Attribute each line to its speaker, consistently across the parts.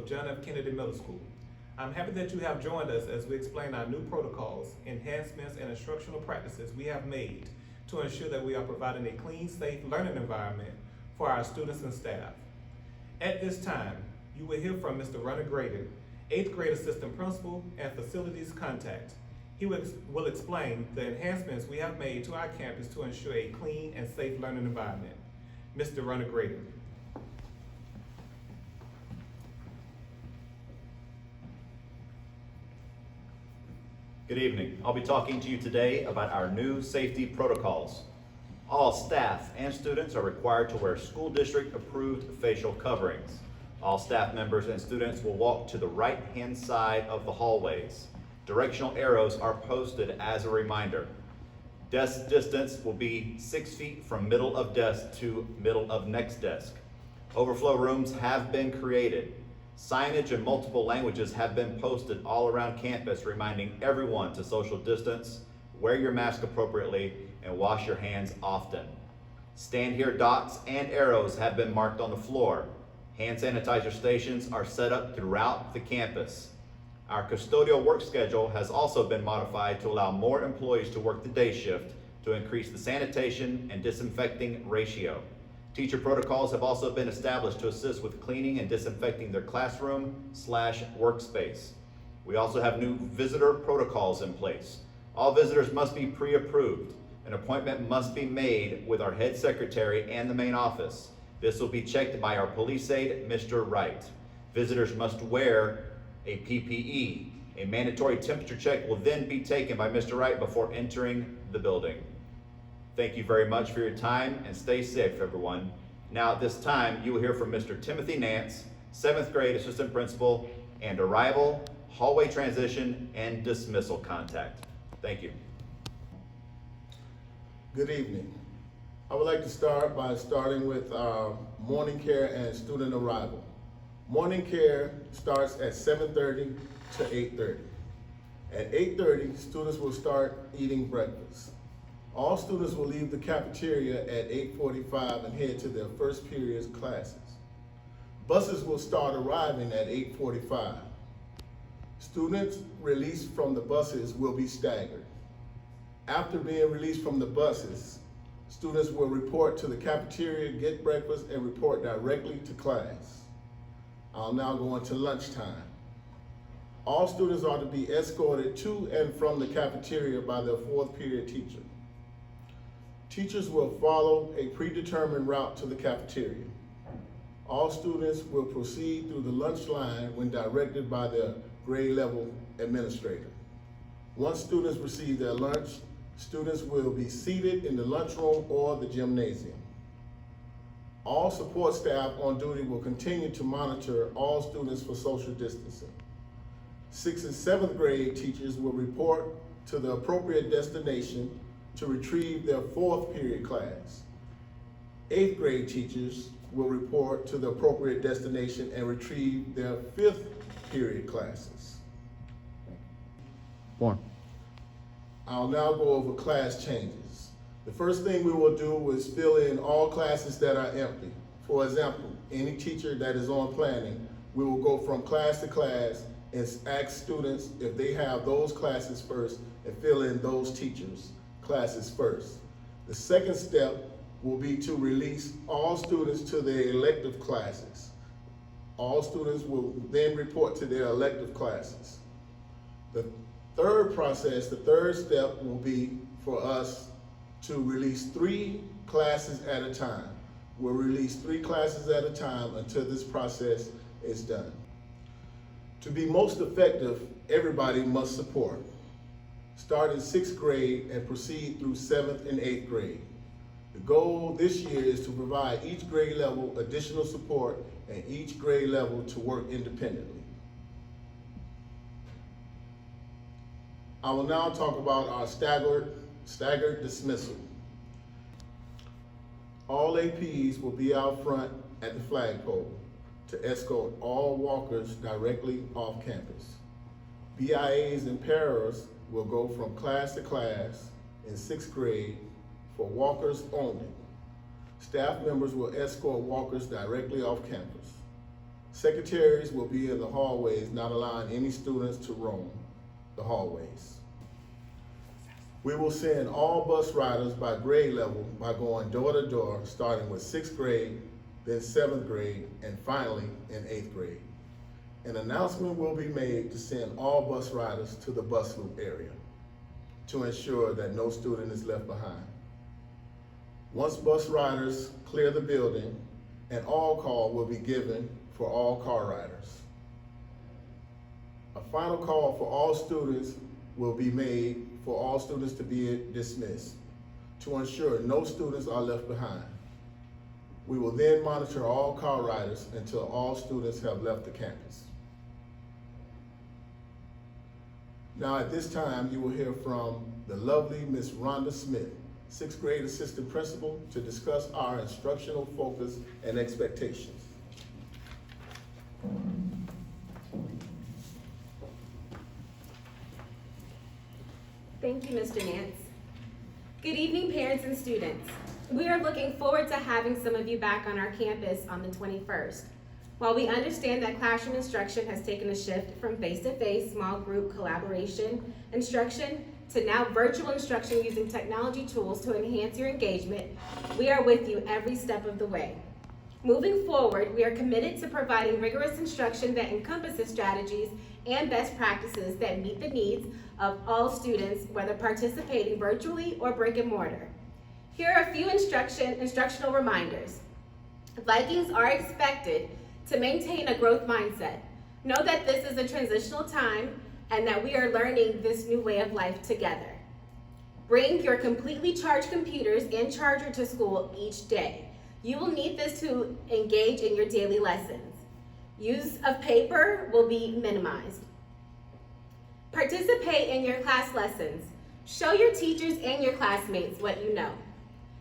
Speaker 1: of John F. Kennedy Middle School. I'm happy that you have joined us as we explain our new protocols, enhancements, and instructional practices we have made to ensure that we are providing a clean, safe learning environment for our students and staff. At this time, you will hear from Mr. Runner Grader, 8th grade assistant principal and facilities contact. He will explain the enhancements we have made to our campus to ensure a clean and safe learning environment. Mr. Runner Grader.
Speaker 2: Good evening. I'll be talking to you today about our new safety protocols. All staff and students are required to wear school district approved facial coverings. All staff members and students will walk to the right-hand side of the hallways. Directional arrows are posted as a reminder. Desk distance will be 6 feet from middle of desk to middle of next desk. Overflow rooms have been created. Signage in multiple languages have been posted all around campus reminding everyone to social distance, wear your mask appropriately, and wash your hands often. Stand here dots and arrows have been marked on the floor. Hand sanitizer stations are set up throughout the campus. Our custodial work schedule has also been modified to allow more employees to work the day shift to increase the sanitation and disinfecting ratio. Teacher protocols have also been established to assist with cleaning and disinfecting their classroom/workspace. We also have new visitor protocols in place. All visitors must be pre-approved. An appointment must be made with our head secretary and the main office. This will be checked by our police aide, Mr. Wright. Visitors must wear a PPE. A mandatory temperature check will then be taken by Mr. Wright before entering the building. Thank you very much for your time and stay safe, everyone. Now at this time, you will hear from Mr. Timothy Nance, 7th grade assistant principal, and arrival, hallway transition, and dismissal contact. Thank you.
Speaker 3: Good evening. I would like to start by starting with morning care and student arrival. Morning care starts at 7:30 to 8:30. At 8:30, students will start eating breakfast. All students will leave the cafeteria at 8:45 and head to their first period's classes. Buses will start arriving at 8:45. Students released from the buses will be staggered. After being released from the buses, students will report to the cafeteria, get breakfast, and report directly to class. I'll now go into lunchtime. All students are to be escorted to and from the cafeteria by their 4th period teacher. Teachers will follow a predetermined route to the cafeteria. All students will proceed through the lunch line when directed by their grade level administrator. Once students receive their lunch, students will be seated in the lunchroom or the gymnasium. All support staff on duty will continue to monitor all students for social distancing. 6th and 7th grade teachers will report to the appropriate destination to retrieve their 4th period class. 8th grade teachers will report to the appropriate destination and retrieve their 5th period classes.
Speaker 4: Warren.
Speaker 3: I'll now go over class changes. The first thing we will do is fill in all classes that are empty. For example, any teacher that is on planning, we will go from class to class and ask students if they have those classes first and fill in those teachers' classes first. The second step will be to release all students to their elective classes. All students will then report to their elective classes. The third step will be for us to release 3 classes at a time. We'll release 3 classes at a time until this process is done. To be most effective, everybody must support. Start in 6th grade and proceed through 7th and 8th grade. The goal this year is to provide each grade level additional support and each grade level to work independently. I will now talk about our staggered dismissal. All APs will be out front at the flagpole to escort all walkers directly off campus. BIAs and paras will go from class to class in 6th grade for walkers only. Staff members will escort walkers directly off campus. Secretaries will be in the hallways, not allowing any students to roam the hallways. We will send all bus riders by grade level by going door to door, starting with 6th grade, then 7th grade, and finally in 8th grade. An announcement will be made to send all bus riders to the bus loop area to ensure that no student is left behind. Once bus riders clear the building, an all call will be given for all car riders. A final call for all students will be made for all students to be dismissed to ensure no students are left behind. We will then monitor all car riders until all students have left the campus. Now at this time, you will hear from the lovely Miss Rhonda Smith, 6th grade assistant principal, to discuss our instructional focus and expectations.
Speaker 4: Thank you, Mr. Nance. Good evening, parents and students. We are looking forward to having some of you back on our campus on the 21st. While we understand that classroom instruction has taken a shift from face-to-face small group collaboration instruction to now virtual instruction using technology tools to enhance your engagement, we are with you every step of the way. Moving forward, we are committed to providing rigorous instruction that encompasses strategies and best practices that meet the needs of all students, whether participating virtually or brick and mortar. Here are a few instructional reminders. Vikings are expected to maintain a growth mindset. Know that this is a transitional time and that we are learning this new way of life together. Bring your completely charged computers and charger to school each day. You will need this to engage in your daily lessons. Use of paper will be minimized. Participate in your class lessons. Show your teachers and your classmates what you know.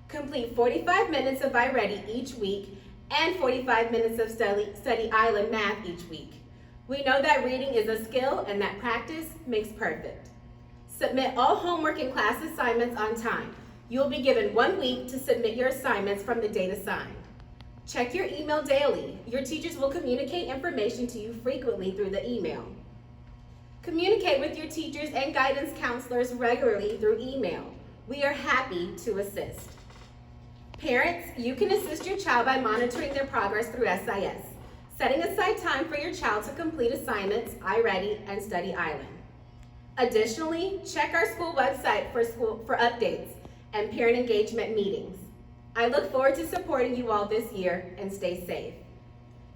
Speaker 4: Complete 45 minutes of iReady each week and 45 minutes of Study Island math each week. We know that reading is a skill and that practice makes perfect. Submit all homework and class assignments on time. You'll be given 1 week to submit your assignments from the date assigned. Check your email daily. Your teachers will communicate information to you frequently through the email. Communicate with your teachers and guidance counselors regularly through email. We are happy to assist. Parents, you can assist your child by monitoring their progress through SIS, setting aside time for your child to complete assignments, iReady, and Study Island. Additionally, check our school website for updates and parent engagement meetings. I look forward to supporting you all this year, and stay safe.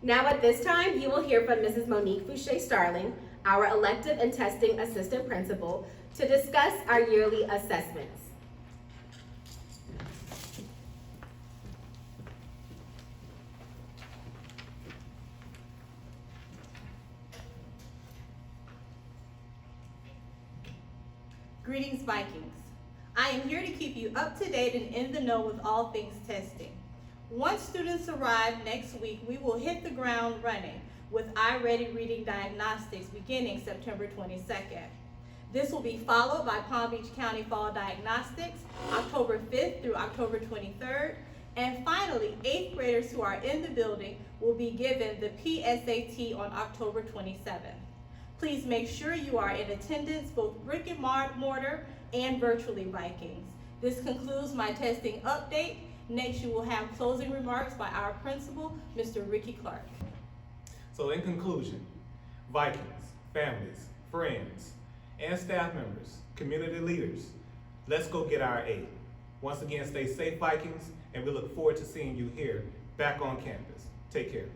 Speaker 4: Now at this time, you will hear from Mrs. Monique Fouché-Starling, our elective and testing assistant principal, to discuss our yearly assessments.
Speaker 5: Greetings, Vikings. I am here to keep you up to date and in the know with all things testing. Once students arrive next week, we will hit the ground running with iReady reading diagnostics beginning September 22nd. This will be followed by Palm Beach County Fall Diagnostics, October 5th through October 23rd. And finally, 8th graders who are in the building will be given the PSAT on October 27th. Please make sure you are in attendance, both brick and mortar and virtually, Vikings. This concludes my testing update. Next, you will have closing remarks by our principal, Mr. Ricky Clark.
Speaker 1: So in conclusion, Vikings, families, friends, and staff members, community leaders, let's go get our A. Once again, stay safe, Vikings, and we look forward to seeing you here back on campus. Take care.